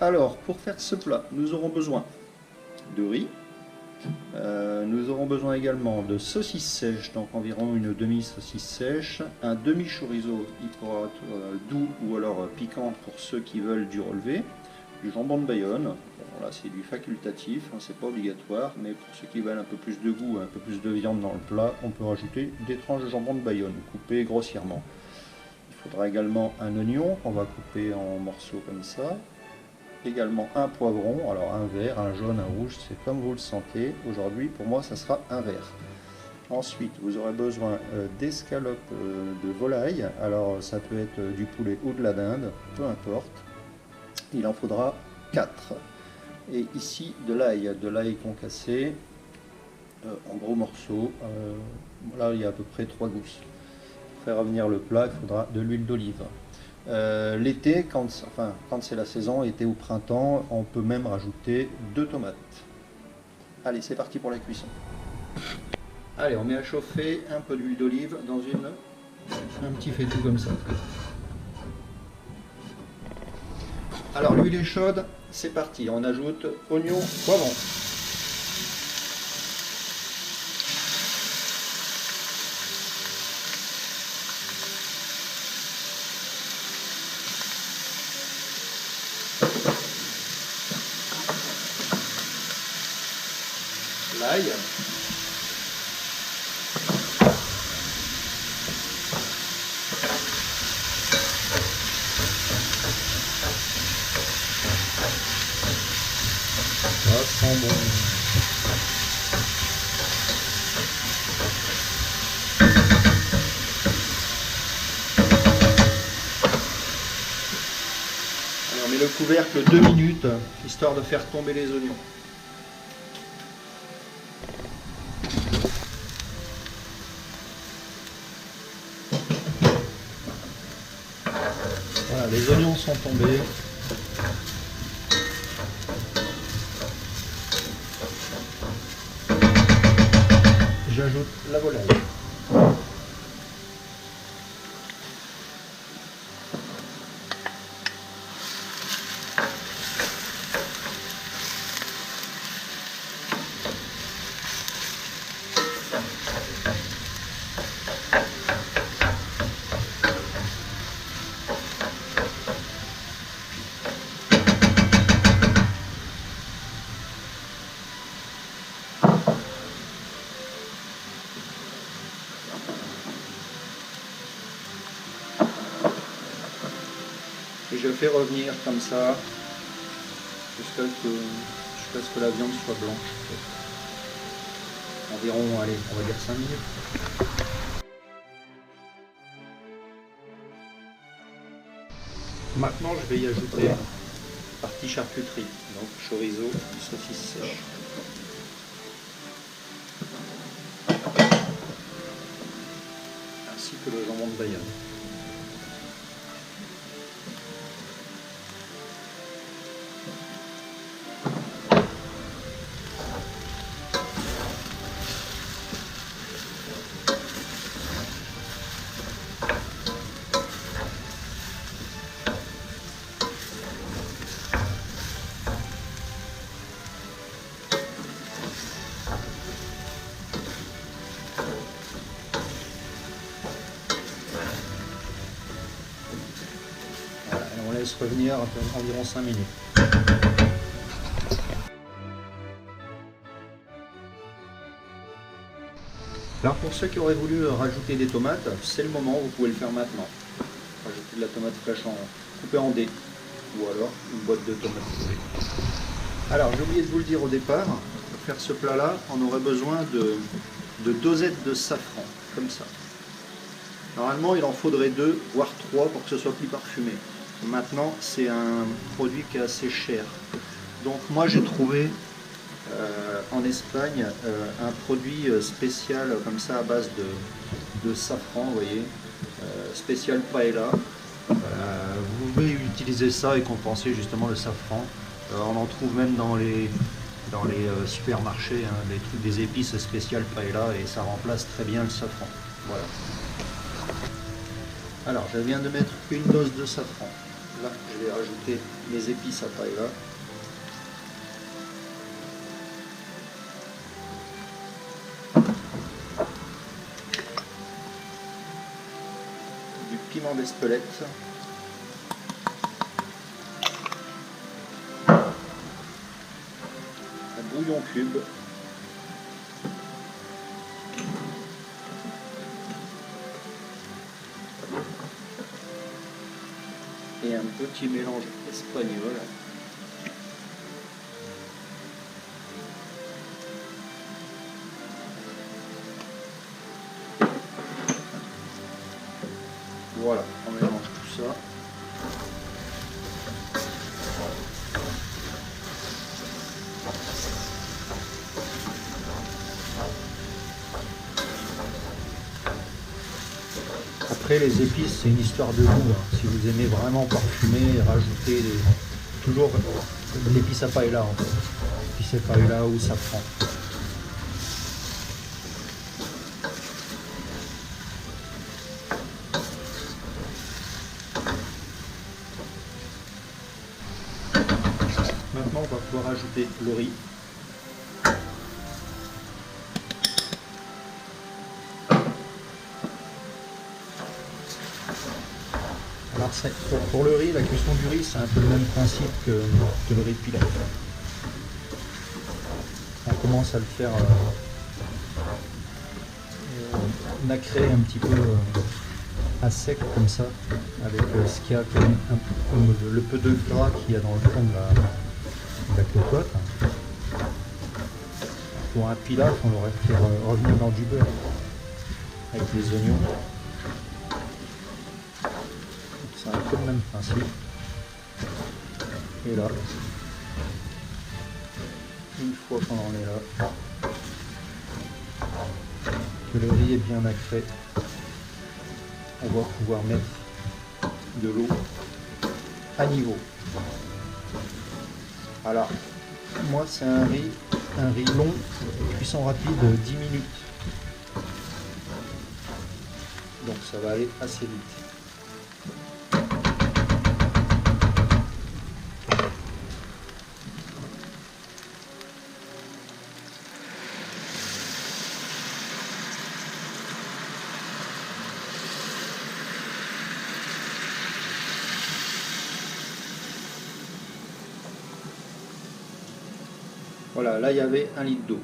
Alors, pour faire ce plat, nous aurons besoin de riz. Nous aurons besoin également de saucisses sèches, donc environ une demi-saucisse sèche, un demi-chorizo, il pourra être doux ou alors piquant pour ceux qui veulent du relevé, du jambon de Bayonne, bon, là c'est du facultatif, hein, c'est pas obligatoire, mais pour ceux qui veulent un peu plus de goût, un peu plus de viande dans le plat, on peut rajouter des tranches de jambon de Bayonne coupées grossièrement. Il faudra également un oignon qu'on va couper en morceaux comme ça. Également un poivron, alors un vert, un jaune, un rouge, c'est comme vous le sentez. Aujourd'hui, pour moi, ça sera un vert. Ensuite, vous aurez besoin d'escalopes de volaille. Alors, ça peut être du poulet ou de la dinde, peu importe. Il en faudra 4. Et ici, de l'ail concassé en gros morceaux. Là, il y a à peu près 3 gousses. Pour faire revenir le plat, il faudra de l'huile d'olive. L'été, quand c'est la saison, été ou printemps, on peut même rajouter 2 tomates. Allez, c'est parti pour la cuisson. Allez, on met à chauffer un peu d'huile d'olive dans un petit faitout comme ça. Alors l'huile est chaude, c'est parti. On ajoute oignon, poivron. L'ail, ça sent bon. Alors on met le couvercle 2 minutes, histoire de faire tomber les oignons. Voilà, les oignons sont tombés. J'ajoute la volaille. Et je fais revenir comme ça jusqu'à ce que la viande soit blanche. Environ, allez, on va dire 5 minutes. Maintenant, je vais y ajouter la partie charcuterie, donc chorizo, saucisse sèche. Ainsi que le jambon de Bayonne. On laisse revenir environ 5 minutes. Alors pour ceux qui auraient voulu rajouter des tomates, c'est le moment, vous pouvez le faire maintenant. Rajouter de la tomate fraîche coupée en dés, ou alors une boîte de tomates. Alors j'ai oublié de vous le dire au départ, pour faire ce plat-là, on aurait besoin de dosettes de safran, comme ça. Normalement il en faudrait 2, voire 3 pour que ce soit plus parfumé. Maintenant, c'est un produit qui est assez cher. Donc moi j'ai trouvé en Espagne un produit spécial comme ça à base de safran, vous voyez, spécial paella. Vous pouvez utiliser ça et compenser justement le safran. On en trouve même dans les supermarchés, hein, des trucs, des épices spéciales paella, et ça remplace très bien le safran. Voilà. Alors je viens de mettre une dose de safran. Là, je vais rajouter mes épices à paella. Du piment d'Espelette. Un bouillon cube. Et un petit mélange espagnol. Voilà, on mélange tout ça. Après, les épices, c'est une histoire de goût. Hein. Si vous aimez vraiment parfumer, rajoutez toujours de l'épice à paella en fait. Épice à paella ou safran. Maintenant, on va pouvoir ajouter le riz. Alors pour le riz, la cuisson du riz, c'est un peu le même principe que le riz de pilaf. On commence à le faire nacrer un petit peu à sec comme ça, avec ce qu'il y a comme le peu de gras qu'il y a dans le fond de la cocotte. Pour un pilaf, on l'aurait fait revenir dans du beurre avec les oignons. C'est un peu le même principe. Et là, une fois qu'on en est là, que le riz est bien nacré, on va pouvoir mettre de l'eau à niveau. Alors, moi c'est un riz long, cuisson rapide 10 minutes. Donc ça va aller assez vite. Voilà, là il y avait 1 litre d'eau.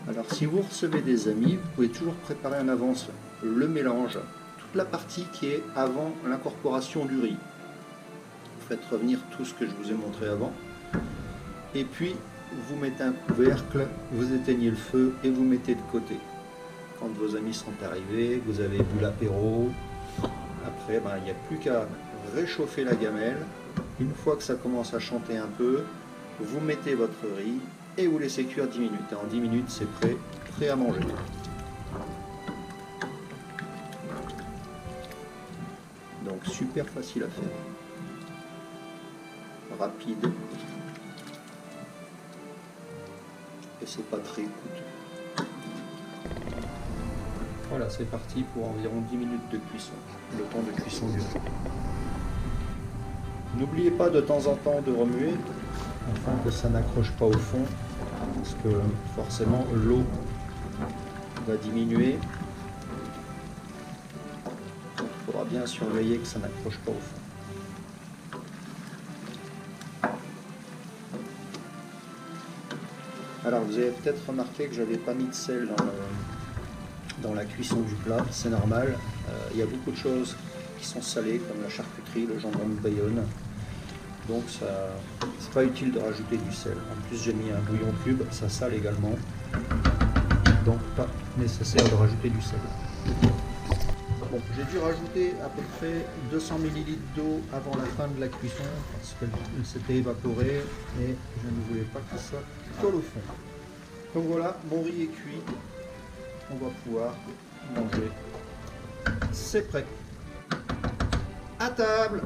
Alors si vous recevez des amis, vous pouvez toujours préparer en avance le mélange, toute la partie qui est avant l'incorporation du riz. Vous faites revenir tout ce que je vous ai montré avant. Et puis vous mettez un couvercle, vous éteignez le feu et vous mettez de côté. Quand vos amis sont arrivés, vous avez bu l'apéro. Après, il n'y a plus qu'à réchauffer la gamelle. Une fois que ça commence à chanter un peu, vous mettez votre riz et vous laissez cuire 10 minutes. Et en 10 minutes, c'est prêt à manger. Donc super facile à faire. Rapide. Et c'est pas très coûteux. Voilà, c'est parti pour environ 10 minutes de cuisson. Le temps de cuisson du riz. N'oubliez pas de temps en temps de remuer afin que ça n'accroche pas au fond, parce que forcément l'eau va diminuer. Donc il faudra bien surveiller que ça n'accroche pas au fond. Alors vous avez peut-être remarqué que je n'avais pas mis de sel dans la cuisson du plat, c'est normal. Il y a beaucoup de choses qui sont salées comme la charcuterie, le jambon de Bayonne. Donc c'est pas utile de rajouter du sel. En plus j'ai mis un bouillon cube, ça sale également. Donc pas nécessaire de rajouter du sel. Bon, j'ai dû rajouter à peu près 200 ml d'eau avant la fin de la cuisson parce qu'elle s'était évaporée et je ne voulais pas que ça colle au fond. Donc voilà, mon riz est cuit. On va pouvoir manger. C'est prêt. À table.